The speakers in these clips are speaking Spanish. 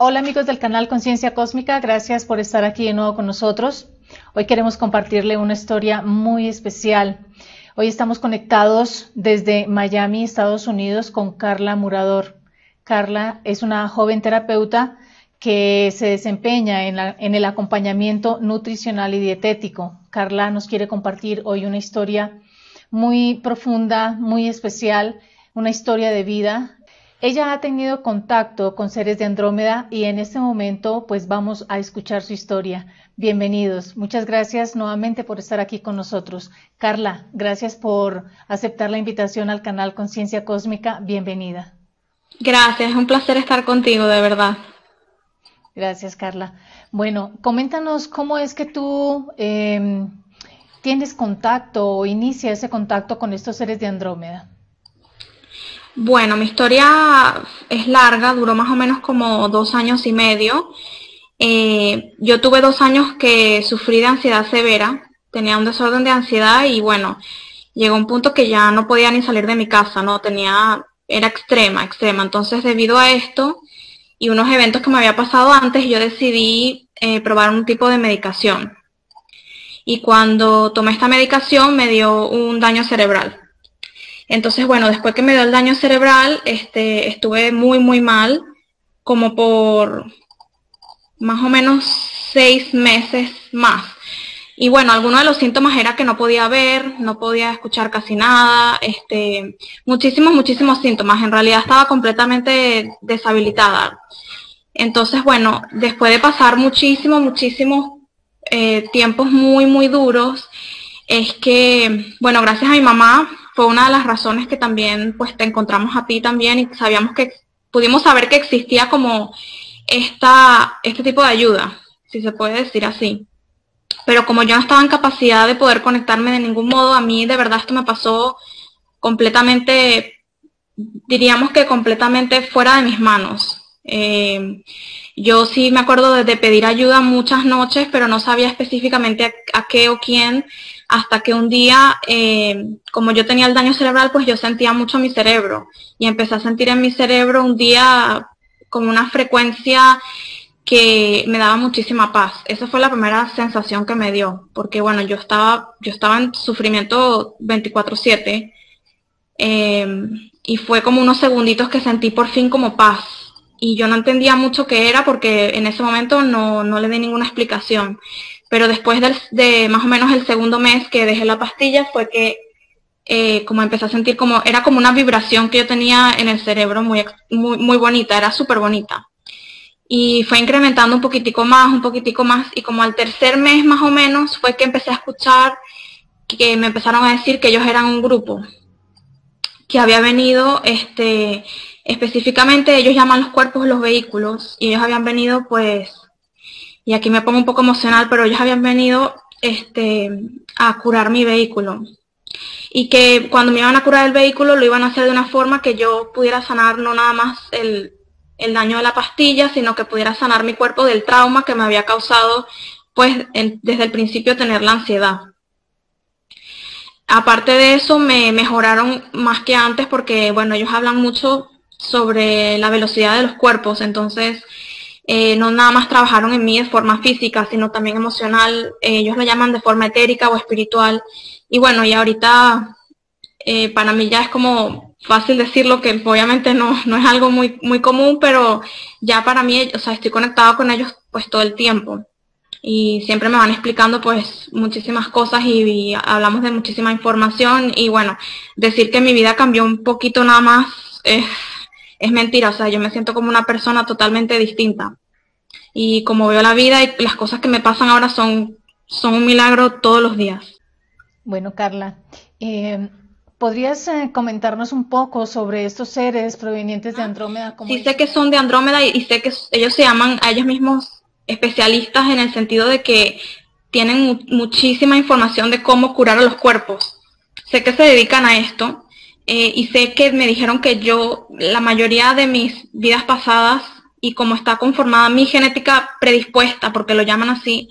Hola amigos del canal Conciencia Cósmica, gracias por estar aquí de nuevo con nosotros. Hoy queremos compartirle una historia muy especial. Hoy estamos conectados desde Miami, Estados Unidos, con Carla Murador. Carla es una joven terapeuta que se desempeña en el acompañamiento nutricional y dietético. Carla nos quiere compartir hoy una historia muy profunda, muy especial, una historia de vida. Ella ha tenido contacto con seres de Andrómeda y en este momento pues vamos a escuchar su historia. Bienvenidos. Muchas gracias nuevamente por estar aquí con nosotros. Carla, gracias por aceptar la invitación al canal Conciencia Cósmica. Bienvenida. Gracias, es un placer estar contigo, de verdad. Gracias, Carla. Bueno, coméntanos cómo es que tú tienes contacto o inicia ese contacto con estos seres de Andrómeda. Bueno, mi historia es larga, duró más o menos como 2 años y medio. Yo tuve 2 años que sufrí de ansiedad severa, tenía un desorden de ansiedad y bueno, llegó un punto que ya no podía ni salir de mi casa, no tenía, era extrema, extrema. Entonces, debido a esto y unos eventos que me había pasado antes, yo decidí probar un tipo de medicación. Y cuando tomé esta medicación me dio un daño cerebral. Entonces, bueno, después que me dio el daño cerebral, estuve muy, muy mal, como por más o menos 6 meses más. Y bueno, algunos de los síntomas era que no podía ver, no podía escuchar casi nada, muchísimos, muchísimos síntomas. En realidad estaba completamente deshabilitada. Entonces, bueno, después de pasar muchísimos, muchísimos tiempos muy, muy duros, es que, bueno, gracias a mi mamá, fue una de las razones que también, pues, te encontramos a ti también y sabíamos que, pudimos saber que existía como este tipo de ayuda, si se puede decir así. Pero como yo no estaba en capacidad de poder conectarme de ningún modo, a mí de verdad esto me pasó completamente, diríamos que completamente fuera de mis manos. Yo sí me acuerdo de pedir ayuda muchas noches, pero no sabía específicamente a qué o quién, hasta que un día, como yo tenía el daño cerebral, pues yo sentía mucho mi cerebro y empecé a sentir en mi cerebro un día como una frecuencia que me daba muchísima paz. Esa fue la primera sensación que me dio, porque bueno, yo estaba en sufrimiento 24/7, y fue como unos segunditos que sentí por fin como paz. Y yo no entendía mucho qué era porque en ese momento no le di ninguna explicación. Pero después de más o menos el segundo mes que dejé la pastilla fue que como empecé a sentir como, era como una vibración que yo tenía en el cerebro muy, muy, muy bonita, era súper bonita. Y fue incrementando un poquitico más, y como al tercer mes más o menos fue que empecé a escuchar que me empezaron a decir que ellos eran un grupo que había venido, específicamente ellos llaman los cuerpos los vehículos, y ellos habían venido pues, y aquí me pongo un poco emocional, pero ellos habían venido a curar mi vehículo. Y que cuando me iban a curar el vehículo lo iban a hacer de una forma que yo pudiera sanar no nada más el daño de la pastilla, sino que pudiera sanar mi cuerpo del trauma que me había causado pues desde el principio tener la ansiedad. Aparte de eso, me mejoraron más que antes porque, bueno, ellos hablan mucho sobre la velocidad de los cuerpos, entonces no nada más trabajaron en mí de forma física, sino también emocional, ellos lo llaman de forma etérica o espiritual, y bueno, y ahorita para mí ya es como fácil decirlo, que obviamente no es algo muy, muy común, pero ya para mí, o sea, estoy conectada con ellos pues todo el tiempo. Y siempre me van explicando pues muchísimas cosas y hablamos de muchísima información, y bueno, decir que mi vida cambió un poquito nada más es mentira. O sea, yo me siento como una persona totalmente distinta, y como veo la vida y las cosas que me pasan ahora son un milagro todos los días. Bueno, Carla, ¿podrías comentarnos un poco sobre estos seres provenientes de Andrómeda? ¿Cómo Sí sé ellos? que son de Andrómeda y sé que ellos se llaman a ellos mismos especialistas, en el sentido de que tienen muchísima información de cómo curar a los cuerpos. Sé que se dedican a esto, y sé que me dijeron que yo, la mayoría de mis vidas pasadas, y como está conformada mi genética predispuesta, porque lo llaman así,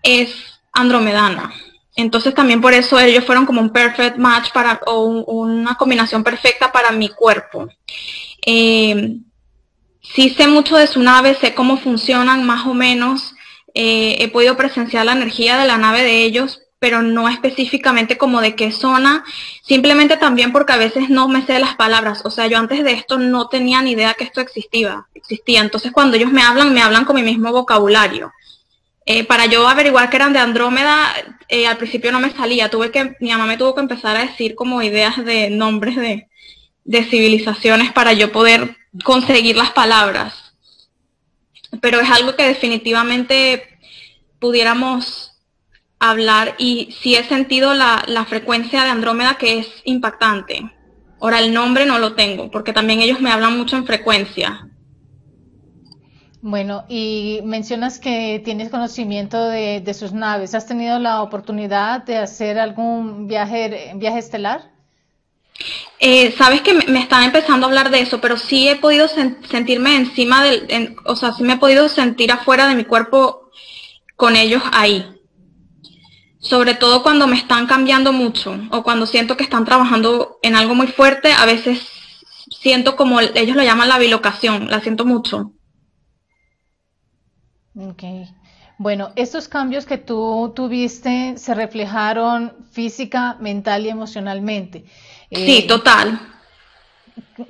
es andromedana. Entonces también por eso ellos fueron como un perfect match una combinación perfecta para mi cuerpo. Eh, Sí sé mucho de su nave, sé cómo funcionan más o menos, he podido presenciar la energía de la nave de ellos, pero no específicamente como de qué zona, simplemente también porque a veces no me sé las palabras, o sea, yo antes de esto no tenía ni idea que esto existía, entonces cuando ellos me hablan con mi mismo vocabulario. Para yo averiguar que eran de Andrómeda, al principio no me salía, mi mamá me tuvo que empezar a decir como ideas de nombres de civilizaciones para yo poder conseguir las palabras. Pero es algo que definitivamente pudiéramos hablar y sí he sentido la frecuencia de Andrómeda, que es impactante. Ahora el nombre no lo tengo, porque también ellos me hablan mucho en frecuencia. Bueno, y mencionas que tienes conocimiento de sus naves. ¿Has tenido la oportunidad de hacer algún viaje estelar? Sabes que me están empezando a hablar de eso, pero sí he podido sentirme encima o sea, sí me he podido sentir afuera de mi cuerpo con ellos ahí. Sobre todo cuando me están cambiando mucho o cuando siento que están trabajando en algo muy fuerte, a veces siento como ellos lo llaman la bilocación, la siento mucho. Ok. Bueno, estos cambios que tú tuviste se reflejaron física, mental y emocionalmente. Sí, Eh, total.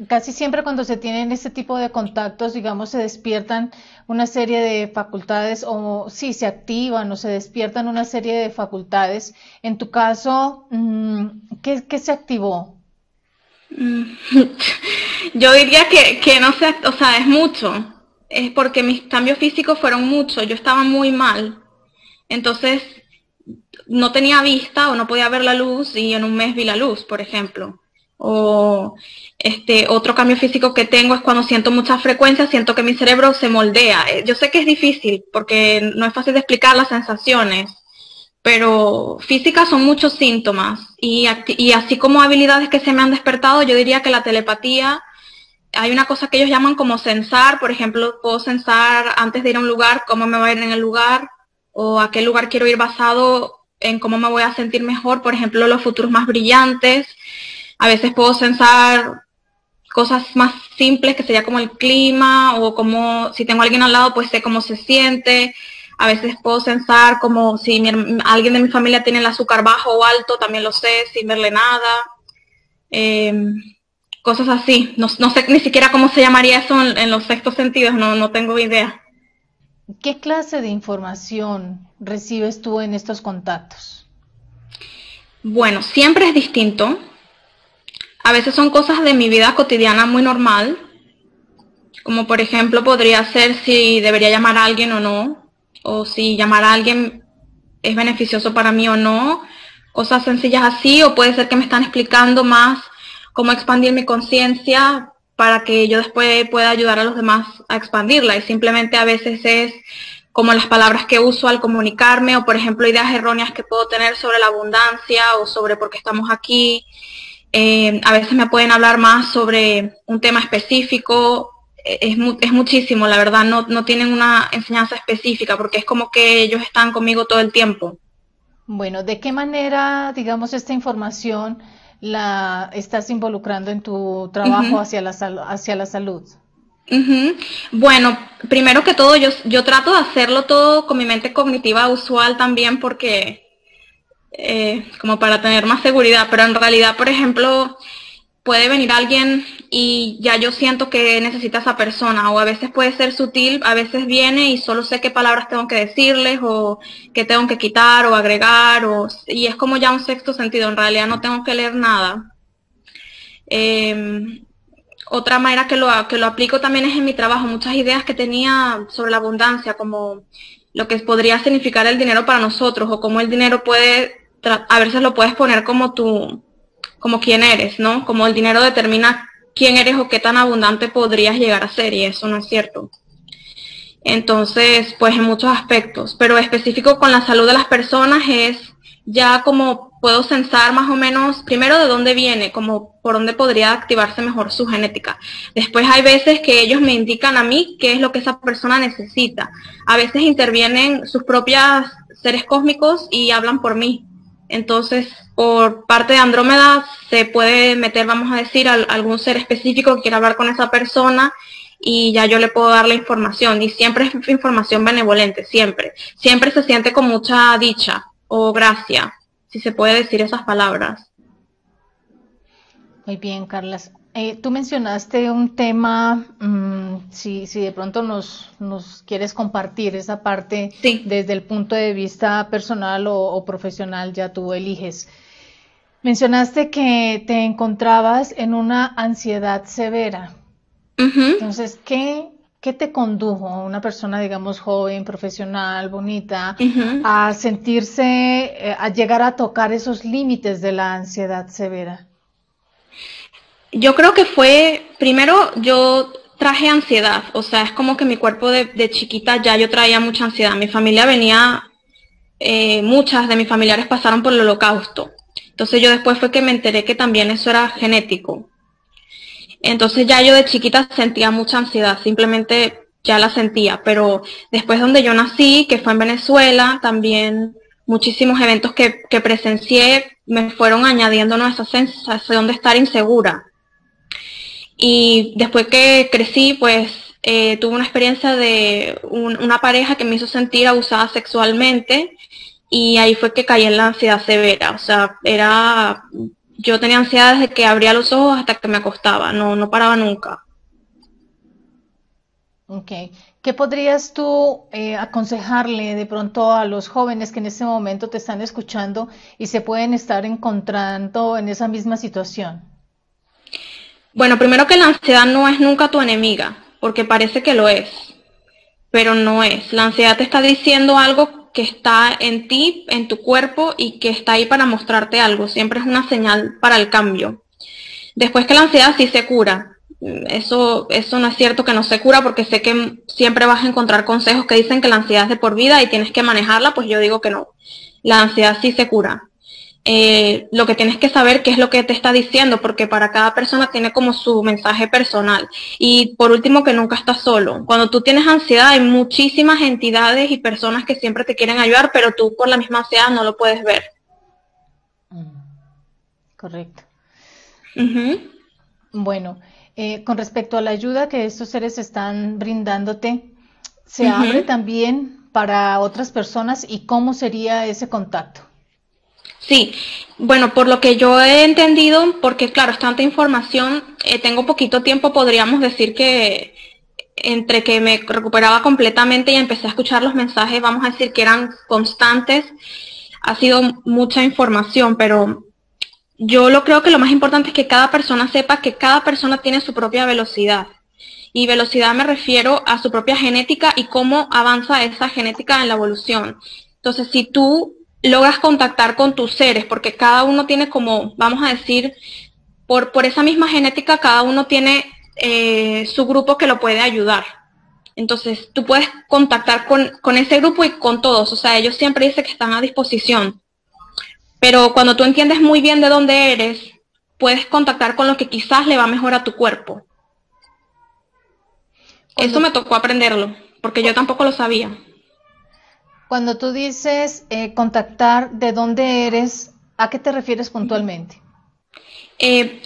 Casi siempre cuando se tienen este tipo de contactos, digamos, se despiertan una serie de facultades o sí, se activan o se despiertan una serie de facultades. En tu caso, ¿qué se activó? Yo diría que no sé, o sea, es mucho. Es porque mis cambios físicos fueron muchos. Yo estaba muy mal. Entonces, no tenía vista o no podía ver la luz y en un mes vi la luz, por ejemplo. O otro cambio físico que tengo es cuando siento mucha frecuencia, siento que mi cerebro se moldea. Yo sé que es difícil porque no es fácil de explicar las sensaciones, pero físicas son muchos síntomas y así como habilidades que se me han despertado, yo diría que la telepatía, hay una cosa que ellos llaman como sensar, por ejemplo, puedo sensar antes de ir a un lugar cómo me va a ir en el lugar o a qué lugar quiero ir basado en cómo me voy a sentir mejor, por ejemplo, los futuros más brillantes. A veces puedo sensar cosas más simples que sería como el clima o como si tengo a alguien al lado pues sé cómo se siente. A veces puedo sensar como si alguien de mi familia tiene el azúcar bajo o alto, también lo sé sin verle nada. Eh, Cosas así. No sé ni siquiera cómo se llamaría eso en los sextos sentidos, no tengo idea. ¿Qué clase de información recibes tú en estos contactos? Bueno, siempre es distinto. A veces son cosas de mi vida cotidiana muy normal, como por ejemplo podría ser si debería llamar a alguien o no, o si llamar a alguien es beneficioso para mí o no, cosas sencillas así, o puede ser que me están explicando más cómo expandir mi conciencia para que yo después pueda ayudar a los demás a expandirla, y simplemente a veces es como las palabras que uso al comunicarme, o por ejemplo ideas erróneas que puedo tener sobre la abundancia o sobre por qué estamos aquí. A veces me pueden hablar más sobre un tema específico, es muchísimo, la verdad, no tienen una enseñanza específica, porque es como que ellos están conmigo todo el tiempo. Bueno, ¿de qué manera, digamos, esta información la estás involucrando en tu trabajo Ujú, hacia hacia la salud? ujú. Bueno, primero que todo, yo trato de hacerlo todo con mi mente cognitiva usual también, porque como para tener más seguridad, pero en realidad, por ejemplo, puede venir alguien y ya yo siento que necesita a esa persona, o a veces puede ser sutil, a veces viene y solo sé qué palabras tengo que decirles o qué tengo que quitar o agregar, y es como ya un sexto sentido, en realidad no tengo que leer nada. Eh, Otra manera que lo aplico también es en mi trabajo, muchas ideas que tenía sobre la abundancia, como lo que podría significar el dinero para nosotros, o cómo el dinero puede, a veces lo puedes poner como como quién eres, ¿no? Como el dinero determina quién eres o qué tan abundante podrías llegar a ser, y eso no es cierto. Entonces, pues en muchos aspectos, pero específico con la salud de las personas es ya como puedo censar más o menos, primero de dónde viene, como por dónde podría activarse mejor su genética. Después hay veces que ellos me indican a mí qué es lo que esa persona necesita. A veces intervienen sus propios seres cósmicos y hablan por mí. Entonces, por parte de Andrómeda se puede meter, vamos a decir, algún ser específico que quiera hablar con esa persona, y ya yo le puedo dar la información, y siempre es información benevolente, siempre. Siempre se siente con mucha dicha o gracia, si se puede decir esas palabras. Muy bien, Carlas. Tú mencionaste un tema, si de pronto nos quieres compartir esa parte Sí. desde el punto de vista personal o profesional, ya tú eliges. Mencionaste que te encontrabas en una ansiedad severa. Entonces, ¿qué te condujo a una persona, digamos, joven, profesional, bonita, a sentirse, a llegar a tocar esos límites de la ansiedad severa? Yo creo que fue, primero yo traje ansiedad, o sea, es como que mi cuerpo de chiquita ya yo traía mucha ansiedad. Mi familia venía, muchas de mis familiares pasaron por el Holocausto. Entonces yo después fue que me enteré que también eso era genético. Entonces ya yo de chiquita sentía mucha ansiedad, simplemente ya la sentía, pero después donde yo nací, que fue en Venezuela, también muchísimos eventos que presencié me fueron añadiendo esa sensación de estar insegura. Y después que crecí, pues tuve una experiencia de una pareja que me hizo sentir abusada sexualmente y ahí fue que caí en la ansiedad severa. O sea, yo tenía ansiedad desde que abría los ojos hasta que me acostaba, no paraba nunca. Ok. ¿Qué podrías tú aconsejarle de pronto a los jóvenes que en este momento te están escuchando y se pueden estar encontrando en esa misma situación? Bueno, primero que la ansiedad no es nunca tu enemiga, porque parece que lo es, pero no es. La ansiedad te está diciendo algo que está en ti, en tu cuerpo y que está ahí para mostrarte algo. Siempre es una señal para el cambio. Después que la ansiedad sí se cura. Eso no es cierto que no se cura porque sé que siempre vas a encontrar consejos que dicen que la ansiedad es de por vida y tienes que manejarla, pues yo digo que no. La ansiedad sí se cura. Lo que tienes que saber qué es lo que te está diciendo, porque para cada persona tiene como su mensaje personal. Y por último, que nunca estás solo. Cuando tú tienes ansiedad, hay muchísimas entidades y personas que siempre te quieren ayudar, pero tú por la misma ansiedad no lo puedes ver. Correcto. Uh-huh. Bueno, con respecto a la ayuda que estos seres están brindándote, ¿se abre también para otras personas y cómo sería ese contacto? Sí, bueno, por lo que yo he entendido, porque claro, es tanta información, tengo poquito tiempo, podríamos decir que entre que me recuperaba completamente y empecé a escuchar los mensajes, vamos a decir que eran constantes, ha sido mucha información, pero yo creo que lo más importante es que cada persona sepa que cada persona tiene su propia velocidad. Y velocidad me refiero a su propia genética y cómo avanza esa genética en la evolución. Entonces, si tú logras contactar con tus seres, porque cada uno tiene como, vamos a decir, por esa misma genética, cada uno tiene su grupo que lo puede ayudar. Entonces, tú puedes contactar con ese grupo y con todos. O sea, ellos siempre dicen que están a disposición. Pero cuando tú entiendes muy bien de dónde eres, puedes contactar con lo que quizás le va mejor a tu cuerpo. Eso me tocó aprenderlo, porque yo tampoco lo sabía. Cuando tú dices contactar de dónde eres, ¿a qué te refieres puntualmente?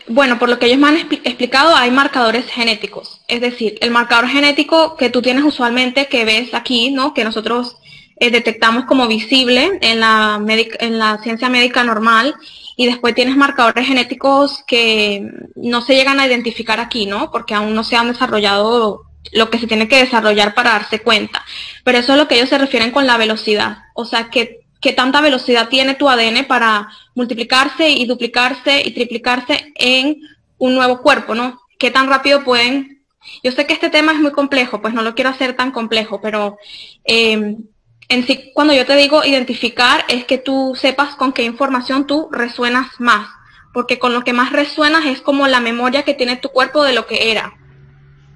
Bueno, por lo que ellos me han explicado, hay marcadores genéticos. Es decir, el marcador genético que tú tienes usualmente, que ves aquí, ¿no? Que nosotros detectamos como visible en la ciencia médica normal, y después tienes marcadores genéticos que no se llegan a identificar aquí, ¿no? Porque aún no se han desarrollado lo que se tiene que desarrollar para darse cuenta. Pero eso es lo que ellos se refieren con la velocidad. O sea, que tanta velocidad tiene tu ADN para multiplicarse y duplicarse y triplicarse en un nuevo cuerpo, ¿no? ¿Qué tan rápido pueden? Yo sé que este tema es muy complejo, pues no lo quiero hacer tan complejo, pero en sí, cuando yo te digo identificar, es que tú sepas con qué información tú resuenas más, porque con lo que más resuenas es como la memoria que tiene tu cuerpo de lo que era.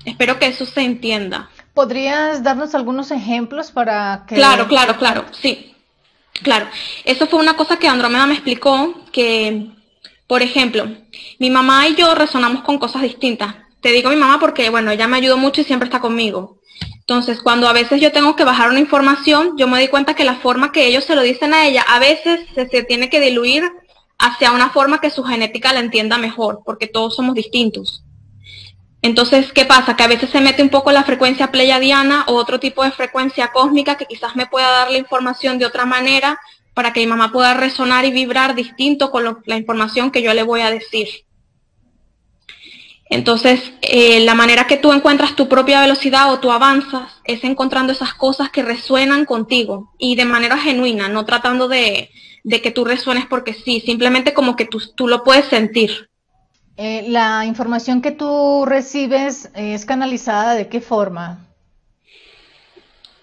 Espero que eso se entienda. ¿Podrías darnos algunos ejemplos para que... Claro, sí. Claro, eso fue una cosa que Andrómeda me explicó, que, por ejemplo, mi mamá y yo resonamos con cosas distintas. Te digo mi mamá porque, bueno, ella me ayudó mucho y siempre está conmigo. Entonces, cuando a veces yo tengo que bajar una información, yo me doy cuenta que la forma que ellos se lo dicen a ella, a veces se tiene que diluir hacia una forma que su genética la entienda mejor, porque todos somos distintos. Entonces, ¿qué pasa? Que a veces se mete un poco la frecuencia pleiadiana o otro tipo de frecuencia cósmica que quizás me pueda dar la información de otra manera para que mi mamá pueda resonar y vibrar distinto con la información que yo le voy a decir. Entonces, la manera que tú encuentras tu propia velocidad o tú avanzas es encontrando esas cosas que resuenan contigo y de manera genuina, no tratando de que tú resuenes porque sí, simplemente como que tú lo puedes sentir. ¿La información que tú recibes es canalizada de qué forma?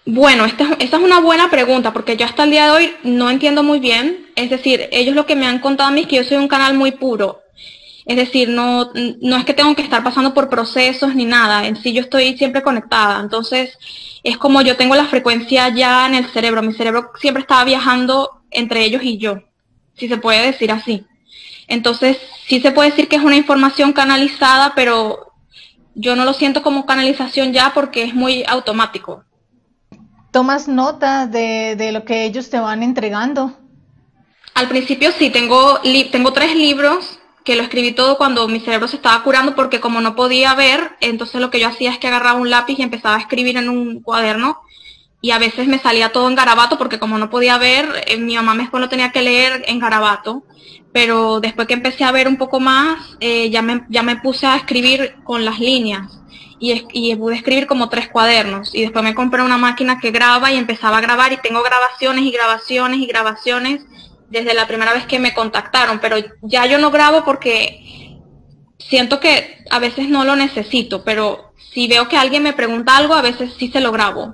Bueno, esta es una buena pregunta porque yo hasta el día de hoy no entiendo muy bien. Es decir, ellos lo que me han contado a mí es que yo soy un canal muy puro. Es decir, no es que tengo que estar pasando por procesos ni nada. En sí yo estoy siempre conectada. Entonces, es como yo tengo la frecuencia ya en el cerebro. Mi cerebro siempre estaba viajando entre ellos y yo, si se puede decir así. Entonces, sí se puede decir que es una información canalizada, pero yo no lo siento como canalización ya porque es muy automático. ¿Tomas nota de lo que ellos te van entregando? Al principio sí, tengo 3 libros que lo escribí todo cuando mi cerebro se estaba curando porque como no podía ver, entonces lo que yo hacía es que agarraba un lápiz y empezaba a escribir en un cuaderno y a veces me salía todo en garabato porque como no podía ver, mi mamá después lo tenía que leer en garabato, pero después que empecé a ver un poco más, ya me puse a escribir con las líneas y pude escribir como 3 cuadernos y después me compré una máquina que graba y empezaba a grabar y tengo grabaciones y grabaciones y grabaciones desde la primera vez que me contactaron, pero ya yo no grabo porque siento que a veces no lo necesito, pero si veo que alguien me pregunta algo, a veces sí se lo grabo.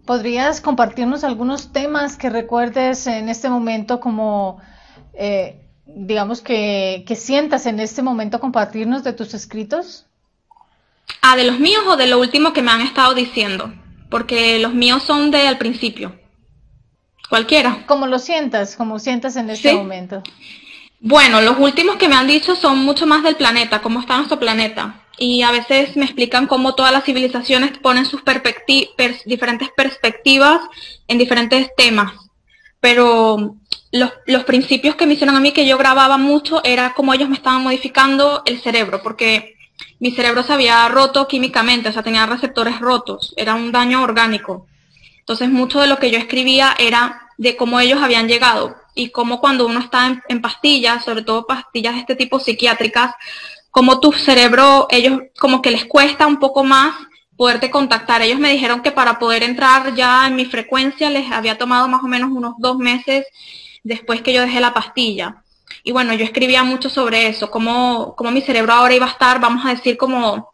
¿Podrías compartirnos algunos temas que recuerdes en este momento como, digamos, que sientas en este momento compartirnos de tus escritos? ¿De los míos o de lo último que me han estado diciendo? Porque los míos son de al principio. Cualquiera. Como sientas en este momento. Bueno, los últimos que me han dicho son mucho más del planeta, cómo está nuestro planeta. Y a veces me explican cómo todas las civilizaciones ponen sus diferentes perspectivas en diferentes temas. Pero los principios que me hicieron a mí, que yo grababa mucho, era cómo ellos me estaban modificando el cerebro, porque mi cerebro se había roto químicamente, o sea, tenía receptores rotos, era un daño orgánico. Entonces, mucho de lo que yo escribía era de cómo ellos habían llegado y cómo cuando uno está en pastillas, sobre todo pastillas de este tipo psiquiátricas, como tu cerebro, ellos como que les cuesta un poco más poderte contactar. Ellos me dijeron que para poder entrar ya en mi frecuencia les había tomado más o menos unos 2 meses después que yo dejé la pastilla. Y bueno, yo escribía mucho sobre eso, cómo mi cerebro ahora iba a estar, vamos a decir, como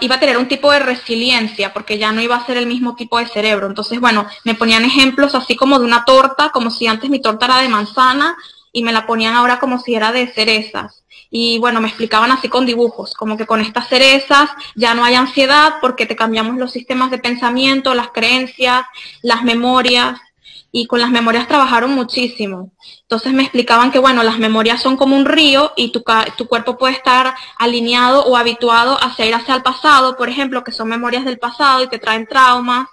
iba a tener un tipo de resiliencia, porque ya no iba a ser el mismo tipo de cerebro. Entonces, bueno, me ponían ejemplos así como de una torta, como si antes mi torta era de manzana, y me la ponían ahora como si era de cerezas. Y bueno, me explicaban así con dibujos, como que con estas cerezas ya no hay ansiedad porque te cambiamos los sistemas de pensamiento, las creencias, las memorias, y con las memorias trabajaron muchísimo. Entonces me explicaban que, bueno, las memorias son como un río y tu cuerpo puede estar alineado o habituado hacia ir hacia el pasado, por ejemplo, que son memorias del pasado y te traen traumas,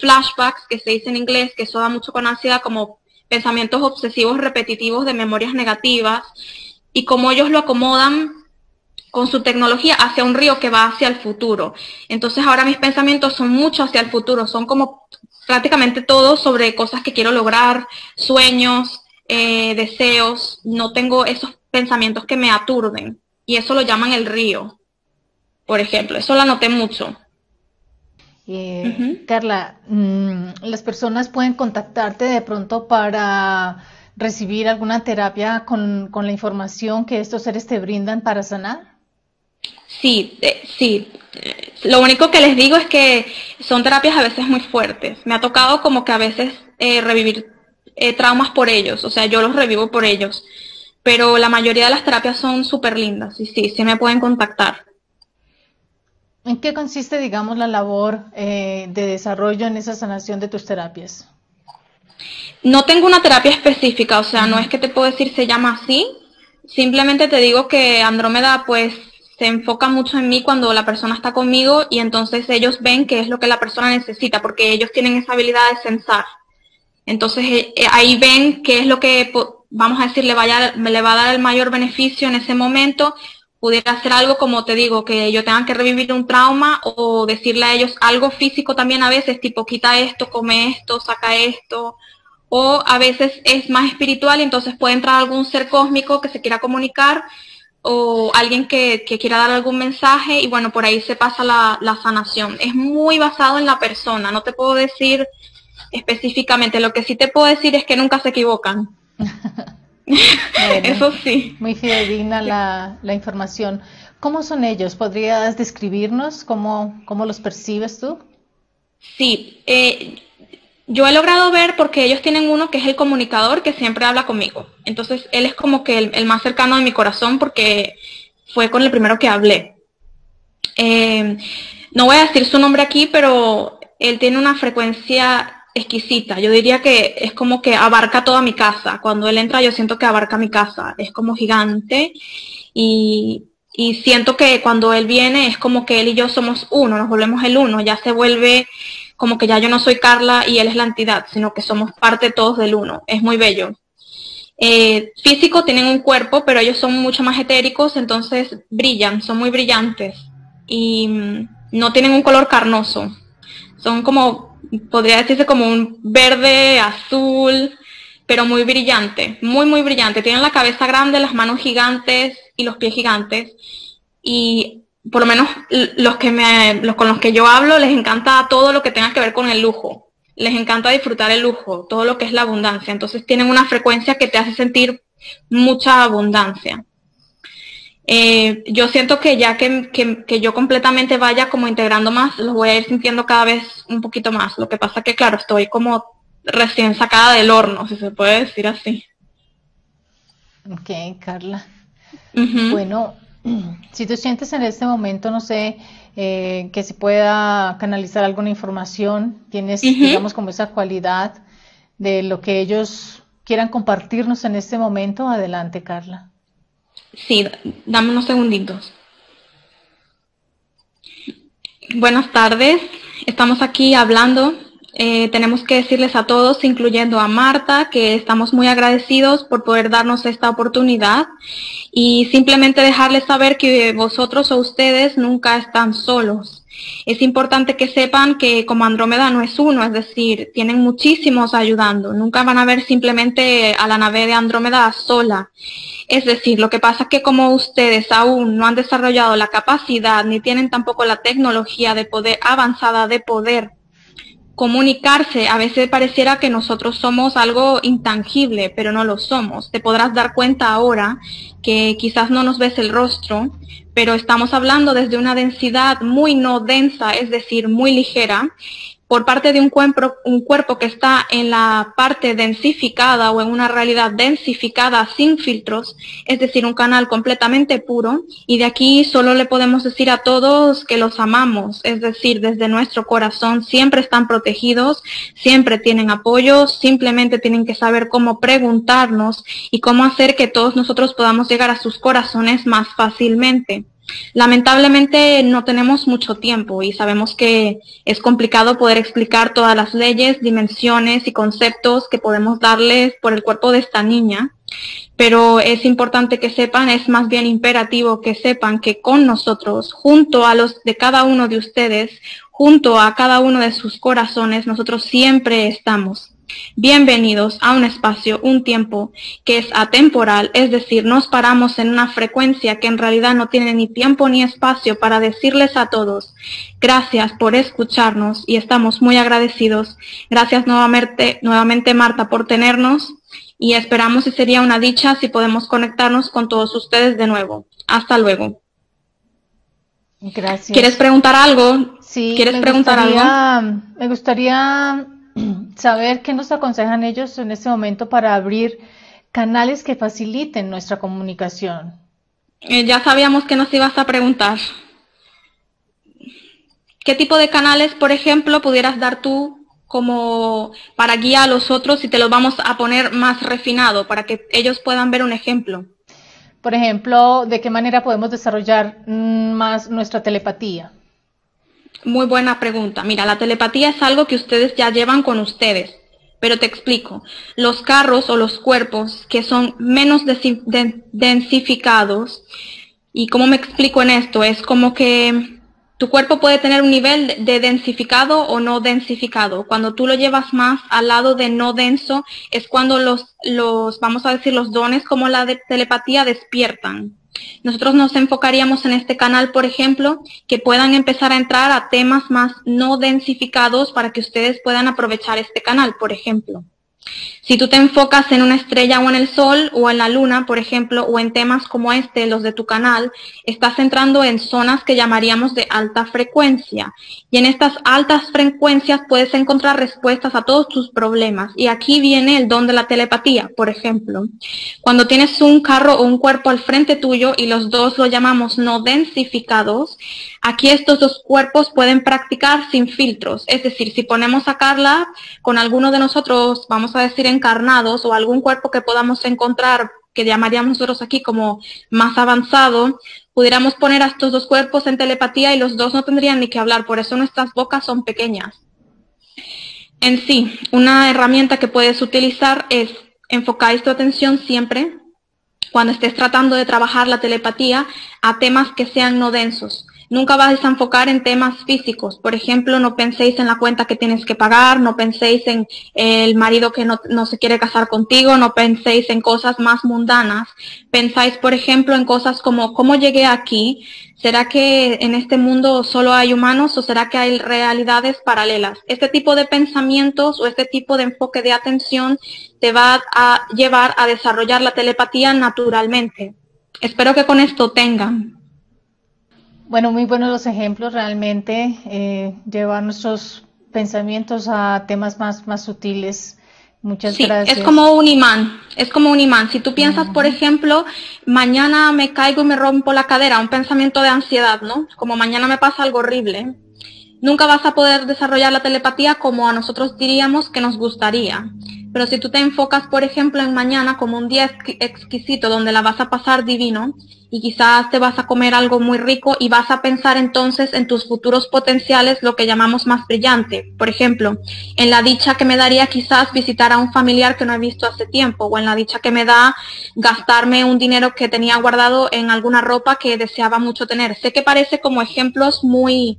flashbacks, que se dice en inglés, que eso da mucho con ansiedad, como pensamientos obsesivos repetitivos de memorias negativas, y cómo ellos lo acomodan con su tecnología hacia un río que va hacia el futuro. Entonces ahora mis pensamientos son mucho hacia el futuro, son como prácticamente todo sobre cosas que quiero lograr, sueños, deseos. No tengo esos pensamientos que me aturden y eso lo llaman el río, por ejemplo. Eso lo anoté mucho. Carla, ¿las personas pueden contactarte de pronto para recibir alguna terapia con la información que estos seres te brindan para sanar? Sí, sí. Lo único que les digo es que son terapias a veces muy fuertes. Me ha tocado como que a veces revivir traumas por ellos, o sea, yo los revivo por ellos. Pero la mayoría de las terapias son súper lindas y sí, sí me pueden contactar. ¿En qué consiste, digamos, la labor de desarrollo en esa sanación de tus terapias? No tengo una terapia específica, o sea, no es que te puedo decir se llama así. Simplemente te digo que Andrómeda, pues, se enfoca mucho en mí cuando la persona está conmigo y entonces ellos ven qué es lo que la persona necesita, porque ellos tienen esa habilidad de sensar. Entonces ahí ven qué es lo que, vamos a decir, le va a dar el mayor beneficio en ese momento, pudiera ser algo como te digo, que yo tenga que revivir un trauma o decirle a ellos algo físico también a veces, tipo quita esto, come esto, saca esto, o a veces es más espiritual y entonces puede entrar algún ser cósmico que se quiera comunicar o alguien que quiera dar algún mensaje y bueno, por ahí se pasa la sanación. Es muy basado en la persona, no te puedo decir específicamente, lo que sí te puedo decir es que nunca se equivocan. Bueno, eso sí. muy fidedigna la información. ¿Cómo son ellos? ¿Podrías describirnos cómo los percibes tú? Sí, yo he logrado ver porque ellos tienen uno que es el comunicador que siempre habla conmigo. Entonces él es como que el más cercano de mi corazón porque fue con el primero que hablé. No voy a decir su nombre aquí, pero él tiene una frecuencia exquisita. Yo diría que es como que abarca toda mi casa. Cuando él entra yo siento que abarca mi casa. Es como gigante y siento que cuando él viene es como que él y yo somos uno, nos volvemos el uno. Ya se vuelve como que ya yo no soy Carla y él es la entidad, sino que somos parte todos del uno. Es muy bello. Físico tienen un cuerpo, pero ellos son mucho más etéricos, entonces brillan, son muy brillantes y no tienen un color carnoso. Son como, podría decirse como un verde, azul, pero muy brillante, muy, muy brillante. Tienen la cabeza grande, las manos gigantes y los pies gigantes. Y por lo menos los con los que yo hablo les encanta todo lo que tenga que ver con el lujo. Les encanta disfrutar el lujo, todo lo que es la abundancia. Entonces tienen una frecuencia que te hace sentir mucha abundancia. Yo siento que ya que yo completamente vaya como integrando más, los voy a ir sintiendo cada vez un poquito más. Lo que pasa que, claro, estoy como recién sacada del horno, si se puede decir así. Ok, Carla. Uh-huh. Bueno, si tú sientes en este momento, no sé, que se pueda canalizar alguna información, tienes, digamos, como esa cualidad de lo que ellos quieran compartirnos en este momento, adelante, Carla. Sí, dame unos segunditos. Buenas tardes, estamos aquí hablando. Tenemos que decirles a todos, incluyendo a Marta, que estamos muy agradecidos por poder darnos esta oportunidad y simplemente dejarles saber que vosotros o ustedes nunca están solos. Es importante que sepan que como Andrómeda no es uno, es decir, tienen muchísimos ayudando. Nunca van a ver simplemente a la nave de Andrómeda sola. Es decir, lo que pasa es que como ustedes aún no han desarrollado la capacidad ni tienen tampoco la tecnología de poder avanzada de poder comunicarse, a veces pareciera que nosotros somos algo intangible, pero no lo somos. Te podrás dar cuenta ahora que quizás no nos ves el rostro, pero estamos hablando desde una densidad muy no densa, es decir, muy ligera, por parte de un cuerpo que está en la parte densificada o en una realidad densificada sin filtros, es decir, un canal completamente puro, y de aquí solo le podemos decir a todos que los amamos, es decir, desde nuestro corazón siempre están protegidos, siempre tienen apoyo, simplemente tienen que saber cómo preguntarnos y cómo hacer que todos nosotros podamos llegar a sus corazones más fácilmente. Lamentablemente no tenemos mucho tiempo y sabemos que es complicado poder explicar todas las leyes, dimensiones y conceptos que podemos darles por el cuerpo de esta niña, pero es importante que sepan, es más bien imperativo que sepan que con nosotros, junto a los de cada uno de ustedes, junto a cada uno de sus corazones, nosotros siempre estamos. Bienvenidos a un espacio, un tiempo que es atemporal, es decir, nos paramos en una frecuencia que en realidad no tiene ni tiempo ni espacio para decirles a todos, gracias por escucharnos y estamos muy agradecidos. Gracias nuevamente Marta por tenernos y esperamos y sería una dicha si podemos conectarnos con todos ustedes de nuevo. Hasta luego. Gracias. ¿Quieres preguntar algo? Sí, ¿Quieres preguntar algo? Me gustaría saber qué nos aconsejan ellos en este momento para abrir canales que faciliten nuestra comunicación. Ya sabíamos que nos ibas a preguntar. ¿Qué tipo de canales, por ejemplo, pudieras dar tú como para guiar a los otros y te los vamos a poner más refinado para que ellos puedan ver un ejemplo? Por ejemplo, ¿de qué manera podemos desarrollar más nuestra telepatía? Muy buena pregunta. Mira, la telepatía es algo que ustedes ya llevan con ustedes, pero te explico. Los carros o los cuerpos que son menos densificados ¿Y cómo me explico en esto? Es como que tu cuerpo puede tener un nivel de densificado o no densificado. Cuando tú lo llevas más al lado de no denso, es cuando vamos a decir, los dones como la de telepatía despiertan. Nosotros nos enfocaríamos en este canal, por ejemplo, que puedan empezar a entrar a temas más no densificados para que ustedes puedan aprovechar este canal, por ejemplo. Si tú te enfocas en una estrella o en el sol o en la luna, por ejemplo, o en temas como los de tu canal, estás entrando en zonas que llamaríamos de alta frecuencia. Y en estas altas frecuencias puedes encontrar respuestas a todos tus problemas. Y aquí viene el don de la telepatía, por ejemplo. Cuando tienes un carro o un cuerpo al frente tuyo y los dos lo llamamos no densificados, aquí estos dos cuerpos pueden practicar sin filtros. Es decir, si ponemos a Carla con alguno de nosotros, vamos a decir encarnados, o algún cuerpo que podamos encontrar, que llamaríamos nosotros aquí como más avanzado, pudiéramos poner a estos dos cuerpos en telepatía y los dos no tendrían ni que hablar. Por eso nuestras bocas son pequeñas. En sí, una herramienta que puedes utilizar es enfocar tu atención siempre, cuando estés tratando de trabajar la telepatía, a temas que sean no densos. Nunca vais a enfocar en temas físicos. Por ejemplo, no penséis en la cuenta que tienes que pagar, no penséis en el marido que no se quiere casar contigo, no penséis en cosas más mundanas. Pensáis, por ejemplo, en cosas como ¿cómo llegué aquí? ¿Será que en este mundo solo hay humanos o será que hay realidades paralelas? Este tipo de pensamientos o este tipo de enfoque de atención te va a llevar a desarrollar la telepatía naturalmente. Espero que con esto tengan. Bueno, muy buenos los ejemplos, realmente, llevar nuestros pensamientos a temas más sutiles. Muchas gracias. Es como un imán, es como un imán. Si tú piensas, por ejemplo, mañana me caigo y me rompo la cadera, un pensamiento de ansiedad, ¿no? Como mañana me pasa algo horrible. Nunca vas a poder desarrollar la telepatía como a nosotros diríamos que nos gustaría. Pero si tú te enfocas, por ejemplo, en mañana como un día exquisito donde la vas a pasar divino y quizás te vas a comer algo muy rico y vas a pensar entonces en tus futuros potenciales, lo que llamamos más brillante. Por ejemplo, en la dicha que me daría quizás visitar a un familiar que no he visto hace tiempo, o en la dicha que me da gastarme un dinero que tenía guardado en alguna ropa que deseaba mucho tener. Sé que parece como ejemplos muy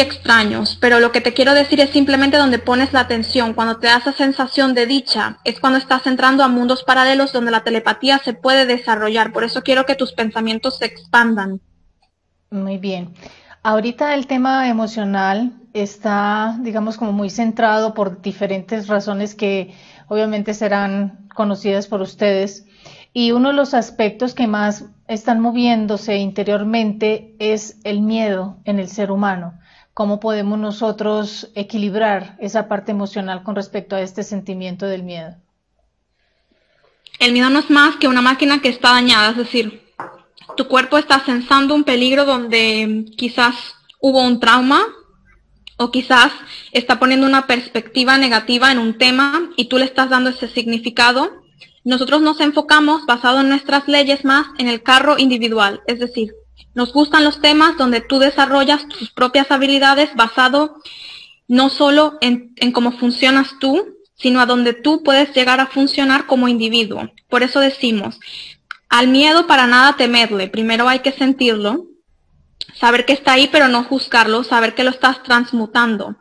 extraños, pero lo que te quiero decir es simplemente donde pones la atención. Cuando te da esa sensación de dicha, es cuando estás entrando a mundos paralelos donde la telepatía se puede desarrollar. Por eso quiero que tus pensamientos se expandan. Muy bien. Ahorita el tema emocional está, digamos, como muy centrado por diferentes razones que obviamente serán conocidas por ustedes. Y uno de los aspectos que más están moviéndose interiormente es el miedo en el ser humano. ¿Cómo podemos nosotros equilibrar esa parte emocional con respecto a este sentimiento del miedo? El miedo no es más que una máquina que está dañada, es decir, tu cuerpo está sensando un peligro donde quizás hubo un trauma o quizás está poniendo una perspectiva negativa en un tema y tú le estás dando ese significado. Nosotros nos enfocamos, basado en nuestras leyes, más en el carro individual, es decir, nos gustan los temas donde tú desarrollas tus propias habilidades basado no solo en cómo funcionas tú, sino a donde tú puedes llegar a funcionar como individuo. Por eso decimos, al miedo para nada temerle, primero hay que sentirlo, saber que está ahí pero no juzgarlo, saber que lo estás transmutando.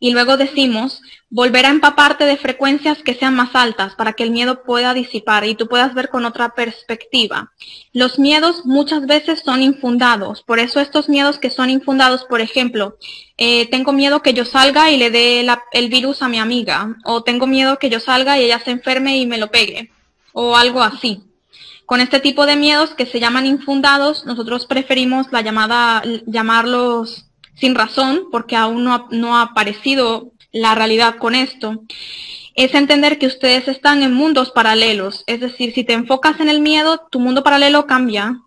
Y luego decimos, volver a empaparte de frecuencias que sean más altas para que el miedo pueda disipar y tú puedas ver con otra perspectiva. Los miedos muchas veces son infundados, por eso estos miedos que son infundados, por ejemplo, tengo miedo que yo salga y le dé el virus a mi amiga, o tengo miedo que yo salga y ella se enferme y me lo pegue, o algo así. Con este tipo de miedos que se llaman infundados, nosotros preferimos llamarlos sin razón, porque aún no ha aparecido la realidad con esto. Es entender que ustedes están en mundos paralelos, es decir, si te enfocas en el miedo, tu mundo paralelo cambia.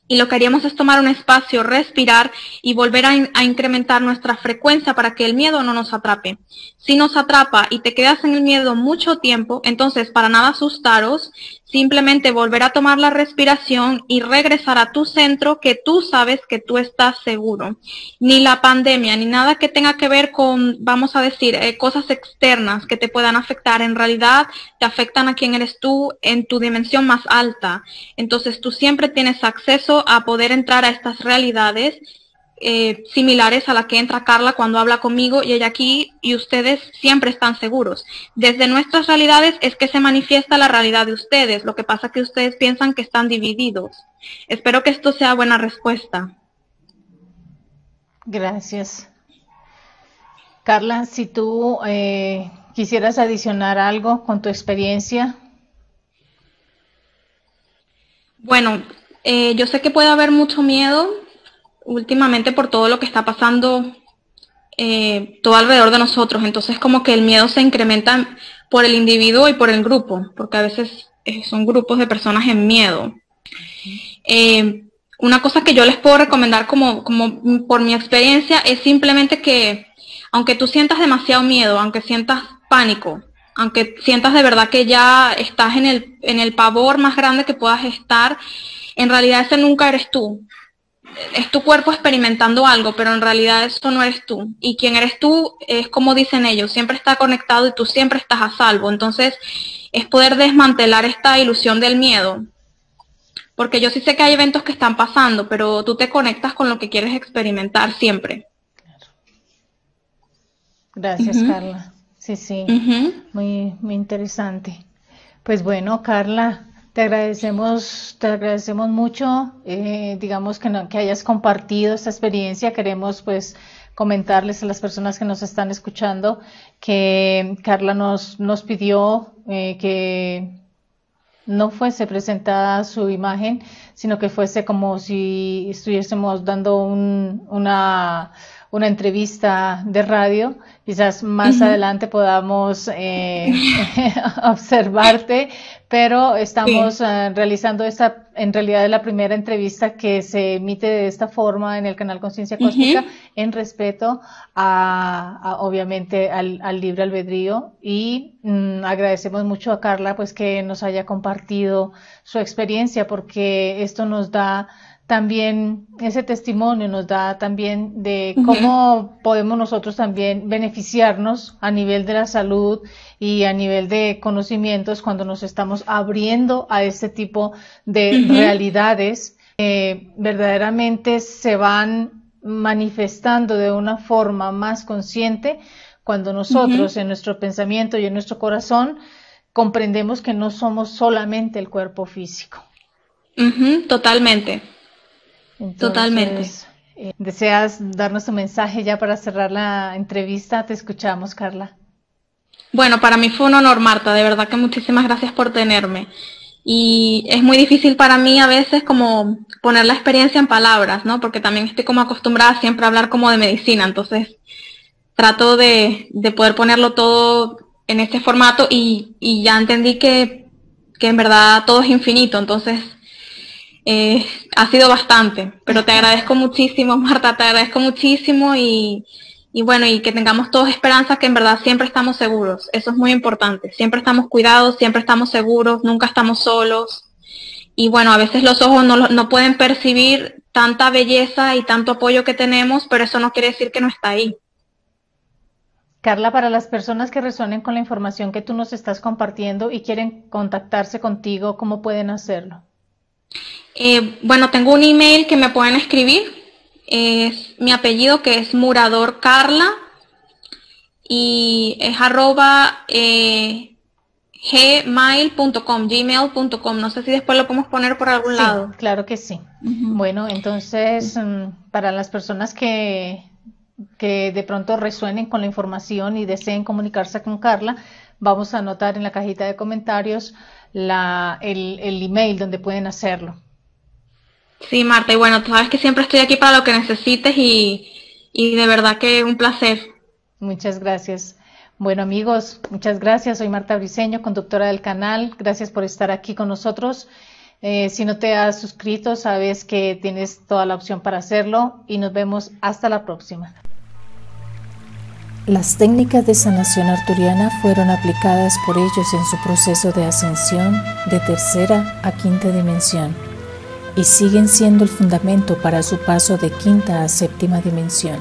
Y lo que haríamos es tomar un espacio, respirar y volver a incrementar nuestra frecuencia para que el miedo no nos atrape. Si nos atrapa y te quedas en el miedo mucho tiempo, entonces para nada asustaros, simplemente volver a tomar la respiración y regresar a tu centro, que tú sabes que tú estás seguro. Ni la pandemia, ni nada que tenga que ver con, vamos a decir, cosas externas que te puedan afectar, en realidad te afectan a quién eres tú en tu dimensión más alta. Entonces tú siempre tienes acceso a poder entrar a estas realidades similares a la que entra Carla cuando habla conmigo y ella aquí, y ustedes siempre están seguros. Desde nuestras realidades es que se manifiesta la realidad de ustedes, lo que pasa es que ustedes piensan que están divididos. Espero que esto sea buena respuesta. Gracias. Carla, si tú quisieras adicionar algo con tu experiencia. Bueno, yo sé que puede haber mucho miedo últimamente por todo lo que está pasando todo alrededor de nosotros, entonces como que el miedo se incrementa por el individuo y por el grupo, porque a veces son grupos de personas en miedo. Una cosa que yo les puedo recomendar como por mi experiencia es simplemente que aunque tú sientas demasiado miedo, aunque sientas pánico, aunque sientas de verdad que ya estás en el pavor más grande que puedas estar, en realidad ese nunca eres tú. Es tu cuerpo experimentando algo, pero en realidad eso no eres tú. Y quien eres tú es como dicen ellos, siempre está conectado y tú siempre estás a salvo. Entonces es poder desmantelar esta ilusión del miedo. Porque yo sí sé que hay eventos que están pasando, pero tú te conectas con lo que quieres experimentar siempre. Gracias, Carla. Sí, sí, muy, muy interesante. Pues bueno, Carla, te agradecemos mucho, digamos que hayas compartido esta experiencia. Queremos pues comentarles a las personas que nos están escuchando que Carla nos pidió que no fuese presentada su imagen, sino que fuese como si estuviésemos dando una entrevista de radio. Quizás más adelante podamos observarte, pero estamos realizando esta, en realidad, la primera entrevista que se emite de esta forma en el canal Conciencia Cósmica, en respeto obviamente al libre albedrío, y agradecemos mucho a Carla pues que nos haya compartido su experiencia, porque esto nos da también, ese testimonio nos da también de cómo podemos nosotros también beneficiarnos a nivel de la salud y a nivel de conocimientos cuando nos estamos abriendo a este tipo de realidades que verdaderamente se van manifestando de una forma más consciente cuando nosotros en nuestro pensamiento y en nuestro corazón comprendemos que no somos solamente el cuerpo físico. Totalmente. Entonces, totalmente. ¿Deseas darnos tu mensaje ya para cerrar la entrevista? Te escuchamos, Carla. Bueno, para mí fue un honor, Marta, de verdad que muchísimas gracias por tenerme. Y es muy difícil para mí a veces como poner la experiencia en palabras, ¿no? Porque también estoy como acostumbrada siempre a hablar como de medicina, entonces trato de poder ponerlo todo en este formato y ya entendí que en verdad todo es infinito, entonces ha sido bastante, pero te agradezco muchísimo, Marta, te agradezco muchísimo y bueno, y que tengamos todos esperanza que en verdad siempre estamos seguros, eso es muy importante, siempre estamos cuidados, siempre estamos seguros, nunca estamos solos, y bueno, a veces los ojos no pueden percibir tanta belleza y tanto apoyo que tenemos, pero eso no quiere decir que no está ahí. Carla, para las personas que resuenen con la información que tú nos estás compartiendo y quieren contactarse contigo, ¿cómo pueden hacerlo? Bueno, tengo un email que me pueden escribir, es mi apellido, que es Murador Carla, y es @gmail.com, no sé si después lo podemos poner por algún lado. Claro que sí. Bueno, entonces, para las personas que de pronto resuenen con la información y deseen comunicarse con Carla, vamos a anotar en la cajita de comentarios el email donde pueden hacerlo. Sí, Marta, y bueno, tú sabes que siempre estoy aquí para lo que necesites y de verdad que un placer. Muchas gracias. Bueno, amigos, muchas gracias. Soy Marta Briceño, conductora del canal. Gracias por estar aquí con nosotros. Si no te has suscrito, sabes que tienes toda la opción para hacerlo y nos vemos hasta la próxima. Las técnicas de sanación arturiana fueron aplicadas por ellos en su proceso de ascensión de tercera a quinta dimensión y siguen siendo el fundamento para su paso de quinta a séptima dimensión.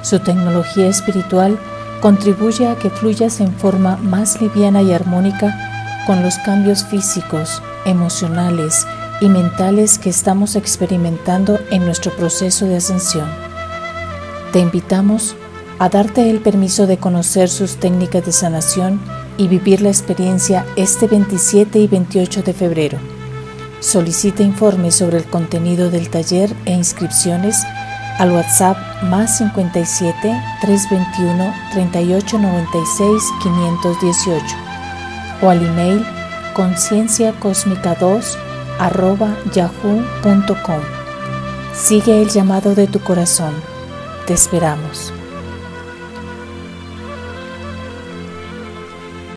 Su tecnología espiritual contribuye a que fluyas en forma más liviana y armónica con los cambios físicos, emocionales y mentales que estamos experimentando en nuestro proceso de ascensión. Te invitamos a darte el permiso de conocer sus técnicas de sanación y vivir la experiencia este 27 y 28 de febrero. Solicita informes sobre el contenido del taller e inscripciones al WhatsApp +57 321 3896 518 o al email concienciacosmica2@yahoo.com. Sigue el llamado de tu corazón. Te esperamos.